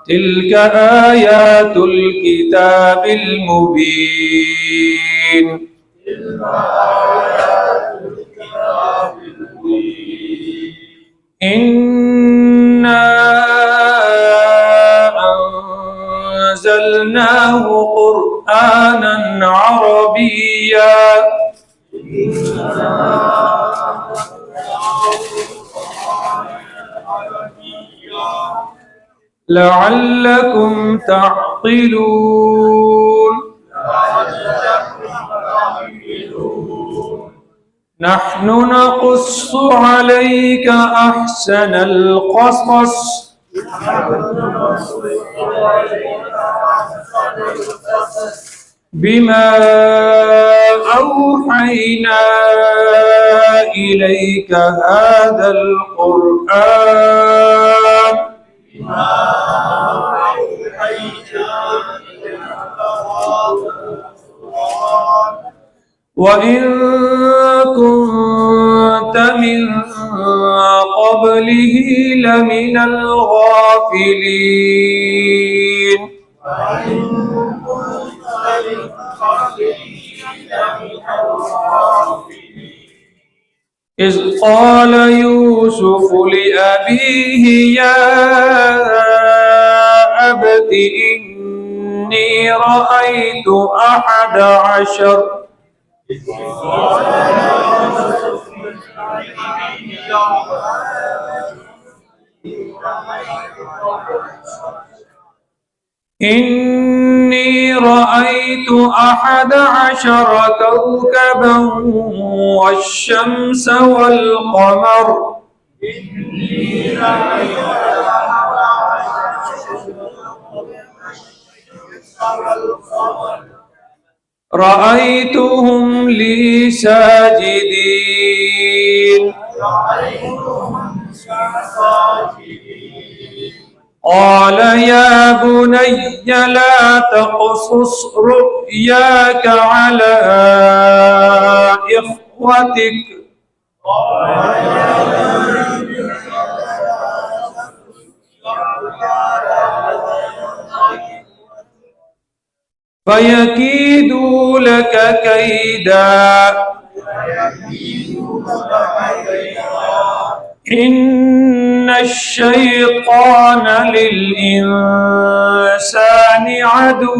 تلك آيات الكتاب المبين إنا أنزلناه قرآنا عربيا لعلكم تعقلون نحن نقص عليك أحسن القصص بما أوحينا إليك هذا القرآن وإن كنت من قبله لمن الغافلين إذ قال يوسف لأبيه يا أبت إني رأيت 11 إني رأيت 11 كوكبا والشمس والقمر رأيتهم لي ساجدين قال يا بني لا تقصص رؤياك على إخوتك فيكيدوا لك كيدا إن الشيطان للإنسان عدو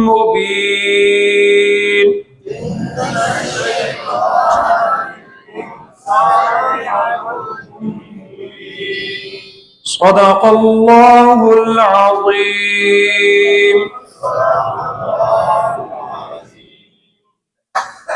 مبين صدق الله العظيم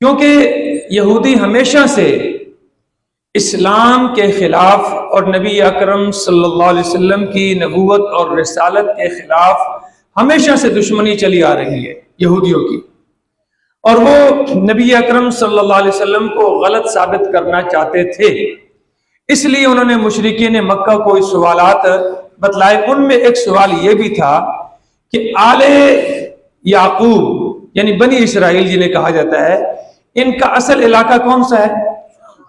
کیونکہ یہودی ہمیشہ سے اسلام کے خلاف اور نبی اکرم صلی اللہ علیہ وسلم کی نبوت اور رسالت کے خلاف ہمیشہ سے دشمنی چلی آ رہی ہے یہودیوں کی، اور وہ نبی اکرم صلی اللہ علیہ وسلم کو غلط ثابت کرنا چاہتے تھے۔ اس لیے انہوں نے مشرکین مکہ کو اس سوالات بتلائے۔ ان میں ایک سوال یہ بھی تھا کہ آل یعقوب یعنی بنی اسرائیل جنہیں کہا جاتا ہے، ان کا اصل علاقہ کون سا ہے؟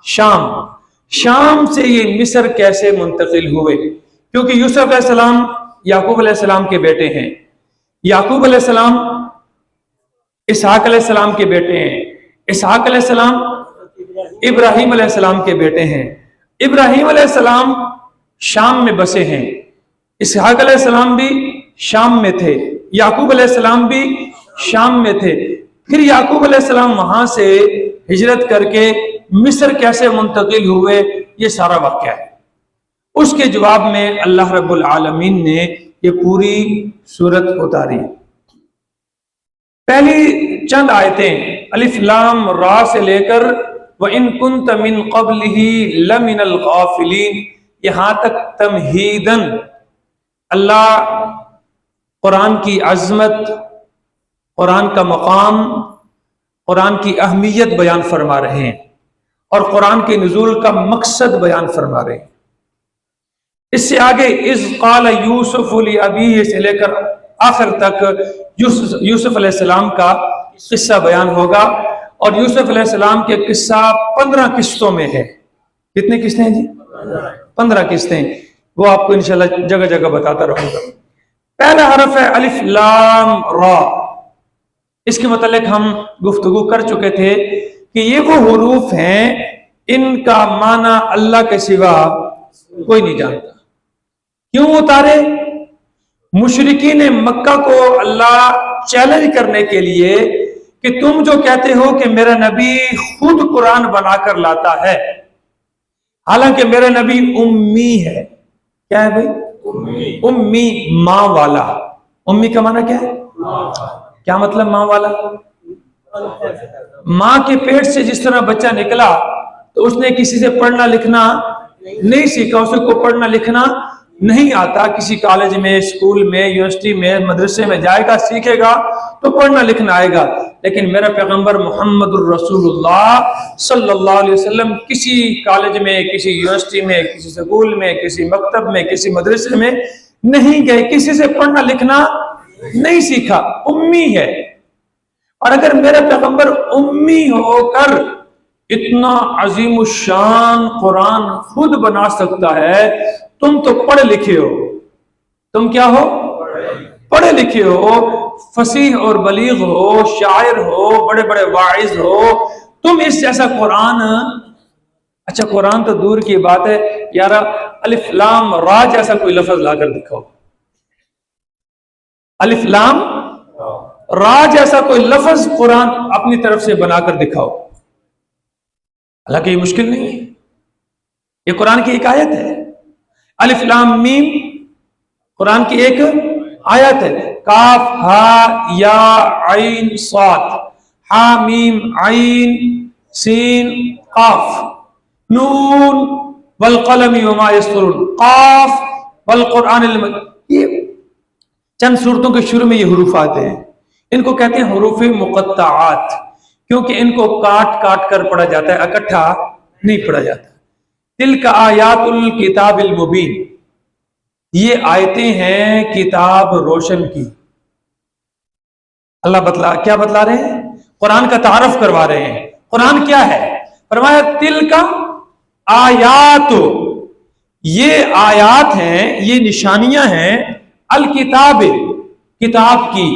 شام۔ شام سے یہ مصر کیسے منتقل ہوئے؟ کیونکہ یوسف علیہ السلام یعقوب علیہ السلام کے بیٹے ہیں، یعقوب علیہ السلام اسحاق علیہ السلام کے بیٹے ہیں، اسحاق علیہ السلام ابراہیم علیہ السلام کے بیٹے ہیں، ابراہیم علیہ السلام شام میں بسے ہیں، اسحاق علیہ السلام بھی شام میں تھے، یعقوب علیہ السلام بھی شام میں تھے۔ پھر یعقوب علیہ السلام وہاں سے ہجرت کر کے مصر کیسے منتقل ہوئے، یہ سارا واقعہ ہے۔ اس کے جواب میں اللہ رب العالمین نے یہ پوری سورت اتاری۔ پہلی چند آیتیں الف لام را سے لے کر وَإِن كُنْتَ مِن قَبْلِهِ لَمِنَ الْغَافِلِينَ یہاں تک تمہیداً اللہ قرآن کی عظمت، قرآن کا مقام، قرآن کی اہمیت بیان فرما رہے ہیں اور قرآن کے نزول کا مقصد بیان فرما رہے ہیں۔ اس سے آگے اذ قال یوسف لأبیہ سے لے کر آخر تک یوسف علیہ السلام کا قصہ بیان ہوگا، اور یوسف علیہ السلام کے قصہ 15 قسطوں میں ہے۔ کتنے قسطیں ہیں جی؟ 15 قسطیں، وہ آپ کو انشاءاللہ جگہ جگہ بتاتا رہوں گا۔ پہلا حرف ہے الف لام را۔ اس کے متعلق ہم گفتگو کر چکے تھے کہ یہ وہ حروف ہیں ان کا معنی اللہ کے سوا کوئی نہیں جانتا۔ کیوں اتارے؟ مشرکین مکہ کو اللہ چیلنج کرنے کے لیے کہ تم جو کہتے ہو کہ میرا نبی خود قرآن بنا کر لاتا ہے، حالانکہ میرا نبی امی ہے۔ کیا ہے بھائی؟ امی، ماں والا۔ امی کا معنی کیا ہے؟ کیا مطلب ماں والا؟ ماں کے پیٹ سے جس طرح بچہ نکلا تو اس نے کسی سے پڑھنا لکھنا نہیں سیکھا، اسے کو پڑھنا لکھنا نہیں آتا۔ کسی کالج میں، اسکول میں، یونیورسٹی میں، مدرسے میں جائے گا، سیکھے گا تو پڑھنا لکھنا آئے گا۔ لیکن میرا پیغمبر محمد الرسول اللہ صلی اللہ علیہ وسلم کسی کالج میں، کسی یونیورسٹی میں، کسی اسکول میں، کسی مکتب میں، کسی مدرسے میں نہیں گئے، کسی سے پڑھنا لکھنا نہیں سیکھا، امی ہے۔ اور اگر میرا پیغمبر امی ہو کر اتنا عظیم الشان قرآن خود بنا سکتا ہے، تم تو پڑھے لکھے ہو، تم کیا ہو؟ پڑھے لکھے ہو، فصیح اور بلیغ ہو، شاعر ہو، بڑے بڑے واعظ ہو، تم اس جیسا قرآن، اچھا قرآن تو دور کی بات ہے یارا، الف لام را جیسا کوئی لفظ لا کر دکھاؤ، الف لام را جیسا کوئی لفظ قرآن اپنی طرف سے بنا کر دکھاؤ۔ حالانکہ یہ مشکل نہیں ہے، یہ قرآن کی ایک آیت ہے۔ الف لام میم قرآن کی ایک آیت ہے۔ کاف ہا یا عین صاد، ہا میم عین سین قاف، نون والقلم وما یسطرون، قاف والقرآن المجید۔ یہ چند صورتوں کے شروع میں یہ حروف آتے ہیں، ان کو کہتے ہیں حروف مقطعات، کیونکہ ان کو کاٹ کاٹ کر پڑھا جاتا ہے، اکٹھا نہیں پڑھا جاتا۔ تلک آیات الکتاب المبین، یہ آیتیں ہیں کتاب روشن کی۔ اللہ کیا بتلا رہے ہیں؟ قرآن کا تعارف کروا رہے ہیں۔ قرآن کیا ہے؟ فرمایا تلک آیات، یہ آیات ہیں، یہ نشانیاں ہیں، الکتاب، کتاب کی۔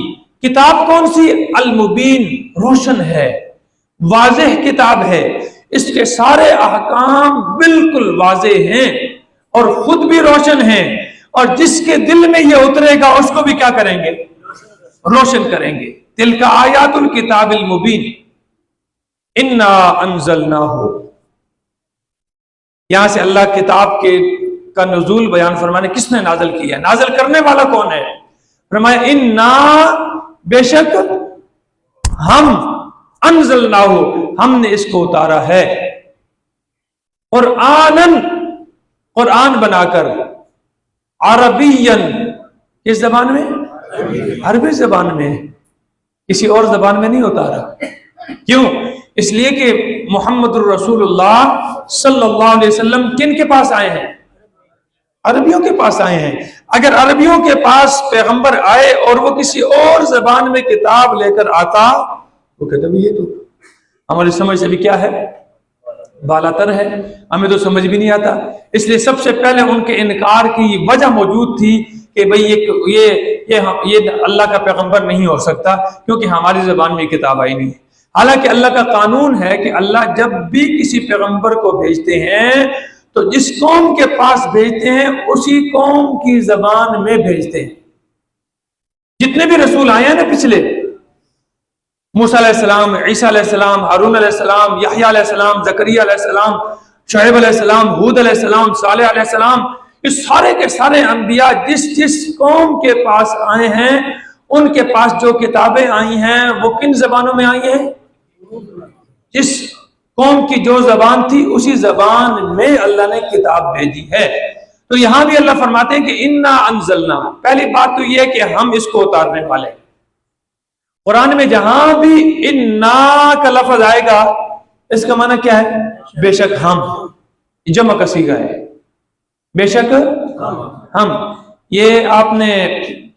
کتاب کون سی؟ المبین، روشن ہے، واضح کتاب ہے، اس کے سارے احکام بالکل واضح ہیں اور خود بھی روشن ہیں، اور جس کے دل میں یہ اترے گا اس کو بھی کیا کریں گے؟ روشن کریں گے۔ تلک آیات الکتاب المبین انا انزلناہ، یہاں سے اللہ کتاب کا نزول بیان فرمانے، کس نے نازل کیا؟ نازل کرنے والا کون ہے؟ فرمایا انا، بے شک ہم، انزلناہ، ہم نے اس کو اتارا ہے قرآن بنا کر، عربین، کس زبان میں؟ عربی زبان میں، کسی اور زبان میں نہیں اتارا۔ کیوں؟ اس لیے کہ محمد الرسول اللہ صلی اللہ علیہ وسلم کن کے پاس آئے ہیں؟ عربیوں کے پاس آئے ہیں۔ اگر عربیوں کے پاس پیغمبر آئے اور وہ کسی اور زبان میں کتاب لے کر آتا، وہ کہتے ہیں یہ تو ہماری سمجھ سے بھی کیا ہے، بالاتر ہے، ہمیں تو سمجھ بھی نہیں آتا۔ اس لیے سب سے پہلے ان کے انکار کی وجہ موجود تھی کہ بھئی یہ اللہ کا پیغمبر نہیں ہو سکتا کیونکہ ہماری زبان میں کتاب آئی نہیں ہے۔ حالانکہ اللہ کا قانون ہے کہ اللہ جب بھی کسی پیغمبر کو بھیجتے ہیں تو جس قوم کے پاس بھیجتے ہیں اسی قوم کی زبان میں بھیجتے ہیں۔ جتنے بھی رسول آئے ہیں نا پچھلے، موسیٰ علیہ السلام، عیسیٰ علیہ السلام، ہارون علیہ السلام، یحییٰ علیہ السلام، زکریا علیہ السلام، شعیب علیہ السلام، ہود علیہ السلام، صالح علیہ السلام، یہ سارے کے سارے انبیاء جس قوم کے پاس آئے ہیں ان کے پاس جو کتابیں آئی ہیں وہ کن زبانوں میں آئی ہیں؟ جس قوم کی جو زبان تھی اسی زبان میں اللہ نے کتاب بھیجی ہے۔ تو یہاں بھی اللہ فرماتے ہیں کہ انا انزلنا، پہلی بات تو یہ ہے کہ ہم اس کو اتارنے والے ہیں۔ قرآن میں جہاں بھی انا کا لفظ آئے گا اس کا معنی کیا ہے؟ بے شک ہم، جمع کا صیغہ ہے، بے شک ہم۔ یہ آپ نے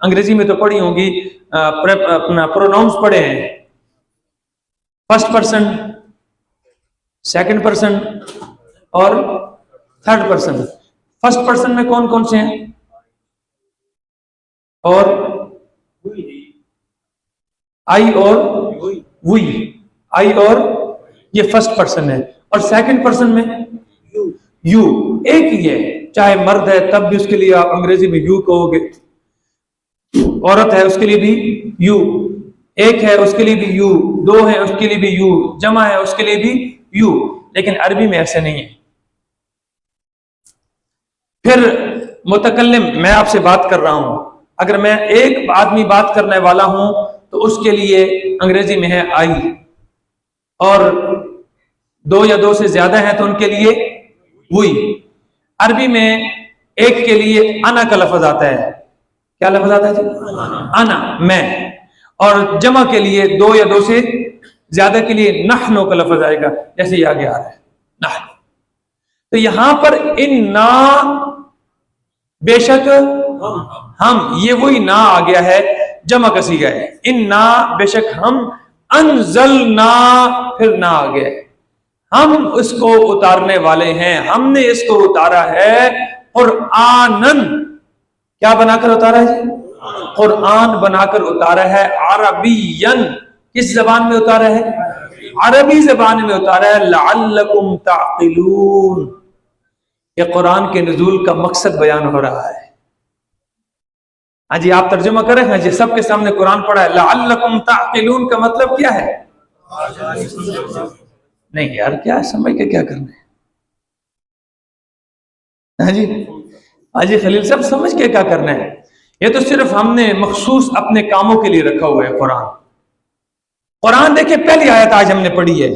انگریزی میں تو پڑھی ہوں گی، اپنا پروناؤنس پڑھے ہیں، فرسٹ پرسن، سیکنڈ پرسن اور تھرڈ پرسن۔ فرسٹ پرسن میں کون کون سے ہیں؟ اور آئی اور وی، آئی اور یہ فرسٹ پرسن ہے، اور سیکنڈ پرسن میں یو، ایک ہی ہے، چاہے مرد ہے تب بھی اس کے لیے آپ انگریزی میں یو کہو گے، عورت ہے اس کے لیے بھی یو، ایک ہے اس کے لیے بھی یو، دو ہے اس کے لیے بھی یو، جمع ہے اس کے لیے بھی یو، لیکن عربی میں ایسے نہیں ہے۔ پھر متکلم، میں آپ سے بات کر رہا ہوں، اگر میں ایک آدمی بات کرنے والا ہوں تو اس کے لیے انگریزی میں ہے آئی، اور دو یا دو سے زیادہ ہیں تو ان کے لیے وہی۔ عربی میں ایک کے لیے انا کا لفظ آتا ہے، کیا لفظ آتا ہے جی؟ انا، میں، اور جمع کے لیے دو یا دو سے زیادہ کے لیے نحنو کا لفظ آئے گا، جیسے یہ آگے آ رہا ہے نحنو۔ تو یہاں پر انا، بے شک ہم، یہ وہی نا آ گیا ہے، جمع کا صیغہ ہے، انا بے شک ہم، انزلنا پھر نا آ گیا ہے، ہم اس کو اتارنے والے ہیں، ہم نے اس کو اتارا ہے قرآنن، کیا بنا کر اتارا ہے؟ قرآن بنا کر اتارا ہے، عربین، کس زبان میں اتارا ہے؟ عربی زبان میں اتارا ہے، لعلکم تعقلون، یہ قرآن کے نزول کا مقصد بیان ہو رہا ہے۔ ہاں جی آپ ترجمہ کریں، ہاں جی سب کے سامنے قرآن پڑھا ہے، لعلکم تعقلون کا مطلب کیا ہے؟ نہیں یار، کیا سمجھ کے کیا کرنا ہے؟ ہاں جی خلیل صاحب، سمجھ کے کیا کرنا ہے؟ یہ تو صرف ہم نے مخصوص اپنے کاموں کے لیے رکھا ہوا ہے قرآن دیکھیں، پہلی آیت آج ہم نے پڑھی ہے،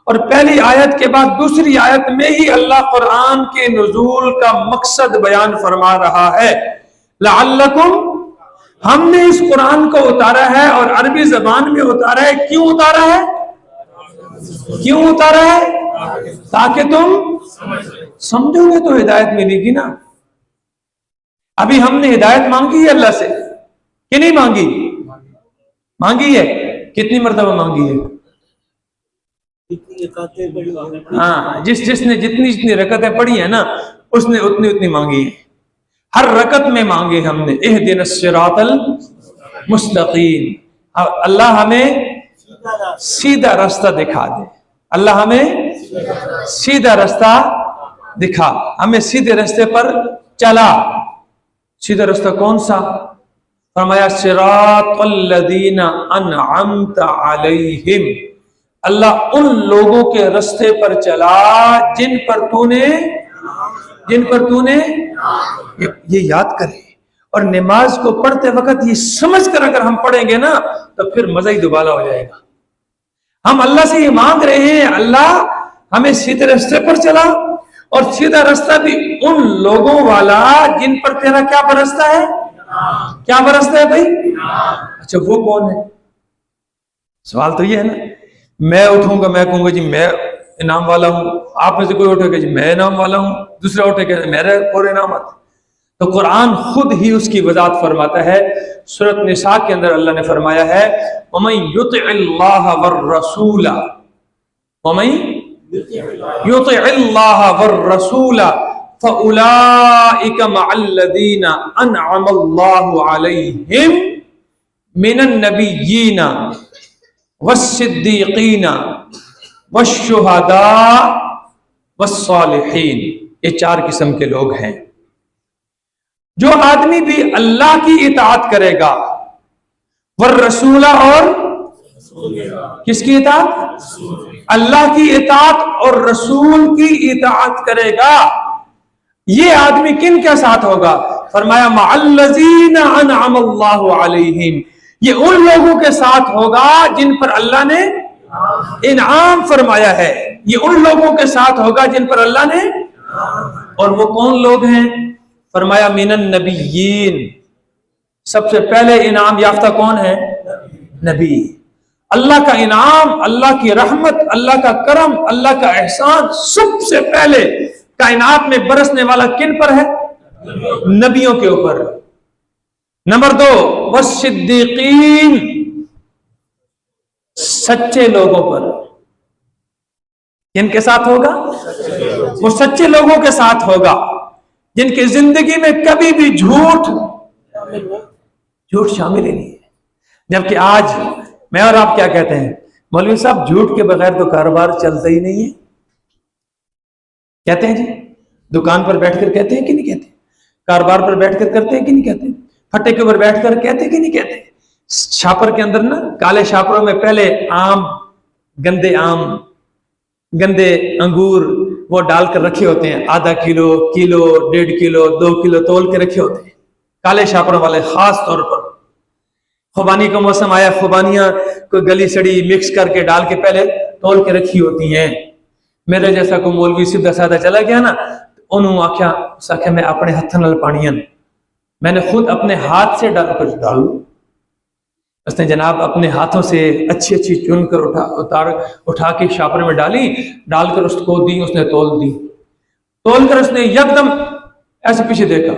اور پہلی آیت کے بعد دوسری آیت میں ہی اللہ قرآن کے نزول کا مقصد بیان فرما رہا ہے، لعلکم، ہم نے اس قرآن کو اتارا ہے اور عربی زبان میں اتارا ہے۔ کیوں اتارا ہے؟ کیوں اتارا ہے؟ تاکہ تم سمجھو گے تو ہدایت ملے گی نا۔ ابھی ہم نے ہدایت مانگی ہے اللہ سے کہ نہیں مانگی؟ مانگی ہے، کتنی مرتبہ مانگی ہے؟ ہاں، جس نے جتنی رکعتیں پڑھی ہیں نا اس نے اتنی مانگی ہے، ہر رکعت میں مانگے ہم نے، اہدنا الصراط المستقیم، اللہ ہمیں سیدھا راستہ دکھا دے، اللہ ہمیں سیدھا راستہ دکھا، ہمیں سیدھے راستے پر چلا۔ سیدھا راستہ کون سا؟ فرمایا صراط الذین انعمت علیہم، اللہ ان لوگوں کے راستے پر چلا جن پر تو نے یہ یاد کرے، اور نماز کو پڑھتے وقت یہ سمجھ کر اگر ہم پڑھیں گے نا تو پھر مزہ ہی دوبالا ہو جائے گا۔ ہم اللہ سے یہ مانگ رہے ہیں اللہ ہمیں سیدھے راستے پر چلا، اور سیدھا راستہ بھی ان لوگوں والا جن پر تیرا کیا برستا ہے، کیا برستا ہے بھائی؟ اچھا وہ کون ہے؟ سوال تو یہ ہے نا، میں اٹھوں گا میں کہوں گا جی میں انعام والا ہوں، آپ میں سے کوئی اٹھے گا جی میں انعام والا ہوں، دوسرا اٹھے گا میرے اور انعامات۔ تو قرآن خود ہی اس کی وضاحت فرماتا ہے۔ سورۃ نساء کے اندر اللہ نے فرمایا ہے وَمَن يُطِعِ اللَّهَ وَالرَّسُولَ وَمَن يُطِعِ اللَّهَ وَالرَّسُولَ فَأُولَئِكَ مَعَ الَّذِينَ أَنْعَمَ اللَّهُ عَلَيْهِمْ مِنَ النَّبِيِّينَ وَالصِّدِّيقِينَ وَالشُّهَدَاءِ وَالصَّالِحِينَ۔ یہ چار قسم کے لوگ ہیں۔ جو آدمی بھی اللہ کی اطاعت کرے گا، والرسول، اور کس کی اطاعت؟ اللہ کی اطاعت اور رسول کی اطاعت کرے گا، یہ آدمی کن کے ساتھ ہوگا؟ فرمایا مع الذین انعم اللہ علیہم، یہ ان لوگوں کے ساتھ ہوگا جن پر اللہ نے انعام فرمایا ہے، یہ ان لوگوں کے ساتھ ہوگا جن پر اللہ نے، اور وہ کون لوگ ہیں؟ فرمایا من النبیین، سب سے پہلے انعام یافتہ کون ہے؟ نبی۔ اللہ کا انعام، اللہ کی رحمت، اللہ کا کرم، اللہ کا احسان سب سے پہلے کائنات میں برسنے والا کن پر ہے؟ نبیوں کے اوپر۔ نمبر 2 والصدیقین، سچے لوگوں پر۔ کن کے ساتھ ہوگا؟ وہ سچے لوگوں کے ساتھ ہوگا جن کی زندگی میں کبھی بھی جھوٹ شامل ہی نہیں ہے۔ جبکہ آج میں اور آپ کیا کہتے ہیں؟ مولوی صاحب جھوٹ کے بغیر تو کاروبار چلتا ہی نہیں ہے، کہتے ہیں جی؟ دکان پر بیٹھ کر کہتے ہیں کہ نہیں کہتے؟ کاروبار پر بیٹھ کر کرتے ہیں کہ نہیں کہتے؟ پھٹے کے اوپر بیٹھ کر کہتے ہیں کہ نہیں کہتے؟ شاپر کے اندر نا، کالے شاپروں میں پہلے آم، گندے انگور وہ ڈال کر رکھے ہوتے ہیں، آدھا کلو، 1.5 کلو، 2 کلو تول کے رکھے ہوتے ہیں کالے شاپروں والے۔ خاص طور پر خوبانی کا موسم آیا، خوبانیاں کوئی گلی سڑی مکس کر کے ڈال کے پہلے تول کے رکھی ہوتی ہیں۔ میرے جیسا کوئی مولوی سیدھا سادہ چلا گیا نا، انہوں آخیا میں اپنے ہاتھ نال پانی میں نے خود اپنے ہاتھ سے ڈال کر ڈالوں۔ اس نے جناب اپنے ہاتھوں سے اچھی چن کر اٹھا کے شاپر میں ڈال کر اس کو دی، اس نے تول کر اس نے یکدم ایسے پیچھے دیکھا،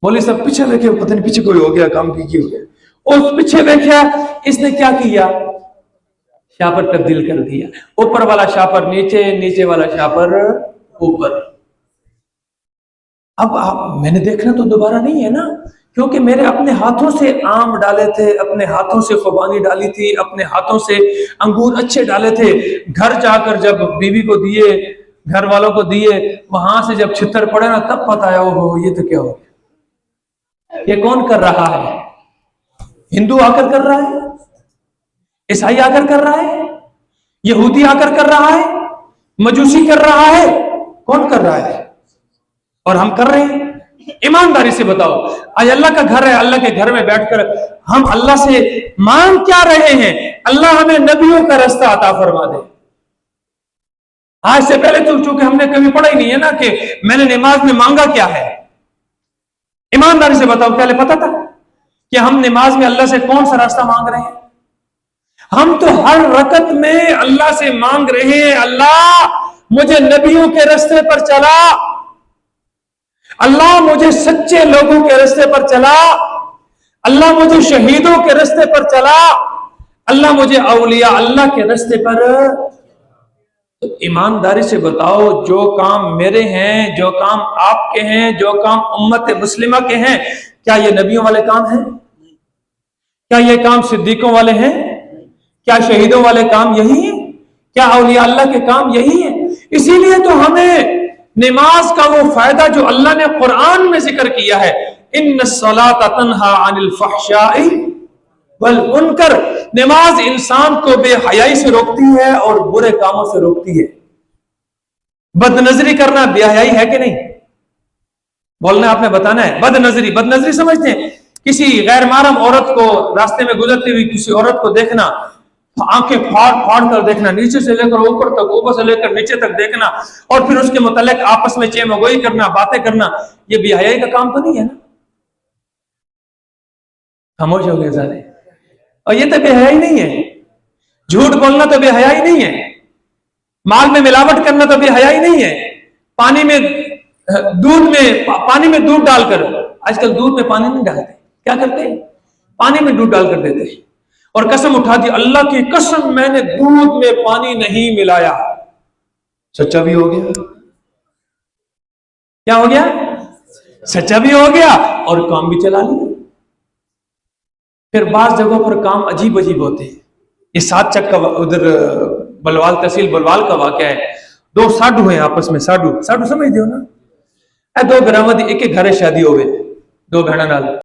بولے سب پیچھے دیکھے، پتہ نہیں پیچھے کوئی ہو گیا، کام کی ہو گیا۔ اس پیچھے دیکھا، اس نے کیا کیا؟ شاپر تبدیل کر دیا، اوپر والا شاپر نیچے، نیچے والا شاپر اوپر۔ اب میں نے دیکھنا تو دوبارہ نہیں ہے نا، کیونکہ میرے اپنے ہاتھوں سے آم ڈالے تھے، اپنے ہاتھوں سے خوبانی ڈالی تھی، اپنے ہاتھوں سے انگور اچھے ڈالے تھے۔ گھر جا کر جب بیوی کو دیے، گھر والوں کو دیے، وہاں سے جب چھتر پڑے نا تب پتہ آیا یہ تو کیا ہو گیا۔ یہ کون کر رہا ہے؟ ہندو آ کر کر رہا ہے، عیسائی آ کر کر رہا ہے، یہودی آ کر رہا ہے، مجوسی کر رہا ہے، کون کر رہا ہے؟ اور ہم کر رہے ہیں۔ ایمانداری سے بتاؤ، آج اللہ کا گھر ہے، اللہ کے گھر میں بیٹھ کر ہم اللہ سے مانگ کیا رہے ہیں؟ اللہ ہمیں نبیوں کا راستہ عطا فرما دے۔ آج سے پہلے تو چونکہ ہم نے کبھی پڑھا ہی نہیں ہے نا کہ میں نے نماز میں مانگا کیا ہے۔ ایمانداری سے بتاؤ، پہلے پتا تھا کہ ہم نماز میں اللہ سے کون سا راستہ مانگ رہے ہیں؟ ہم تو ہر رکعت میں اللہ سے مانگ رہے ہیں، اللہ مجھے نبیوں کے راستے پر چلا، اللہ مجھے سچے لوگوں کے راستے پر چلا، اللہ مجھے شہیدوں کے راستے پر چلا، اللہ مجھے اولیاء اللہ کے راستے پر۔ تو ایمانداری سے بتاؤ، جو کام میرے ہیں، جو کام آپ کے ہیں، جو کام امت مسلمہ کے ہیں، کیا یہ نبیوں والے کام ہیں؟ کیا یہ کام صدیقوں والے ہیں؟ کیا شہیدوں والے کام یہی ہیں؟ کیا اولیاء اللہ کے کام یہی ہیں؟ اسی لیے تو ہمیں نماز کا وہ فائدہ جو اللہ نے قرآن میں ذکر کیا ہے، ان الصلاۃ تنہا عن الفحشاء والمنکر، نماز انسان کو بے حیائی سے روکتی ہے اور برے کاموں سے روکتی ہے۔ بد نظری کرنا بے حیائی ہے کہ نہیں؟ بولنا آپ نے بتانا ہے۔ بد نظری سمجھتے ہیں کسی غیر محرم عورت کو راستے میں گزرتی ہوئی کسی عورت کو دیکھنا، آنکھیں پھاڑ پھاڑ کر دیکھنا، نیچے سے لے کر اوپر تک، اوپر سے لے کر نیچے تک دیکھنا، اور پھر اس کے متعلق آپس میں چیم گوئی کرنا، باتیں کرنا، یہ بے حیائی کا کام تو نہیں ہے نا؟ خاموش ہو گئے سارے. اور یہ تو بے حیائی نہیں ہے. جھوٹ بولنا تو بے حیائی نہیں ہے. مال میں ملاوٹ کرنا تو بے حیائی نہیں ہے. پانی میں دودھ ڈال کر، آج کل دودھ میں پانی نہیں ڈالتے، کیا کرتے ہیں؟ پانی میں دودھ ڈال کر دیتے ہیں، اور قسم اٹھا دی، اللہ کی قسم میں نے دودھ میں پانی نہیں ملایا. سچا بھی ہو گیا. کیا ہو گیا؟ سچا بھی ہو گیا اور کام بھی چلا لیا. پھر بعض جگہوں پر کام عجیب عجیب ہوتے ہیں. یہ 7 چک کا ادھر بلوال، تحصیل بلوال کا واقعہ ہے. 2 ساڈو ہیں آپس میں، ساڈو سمجھتے ہو نا؟ 2 برامد ایک گھر شادی ہوئے 2 بہنوں نال.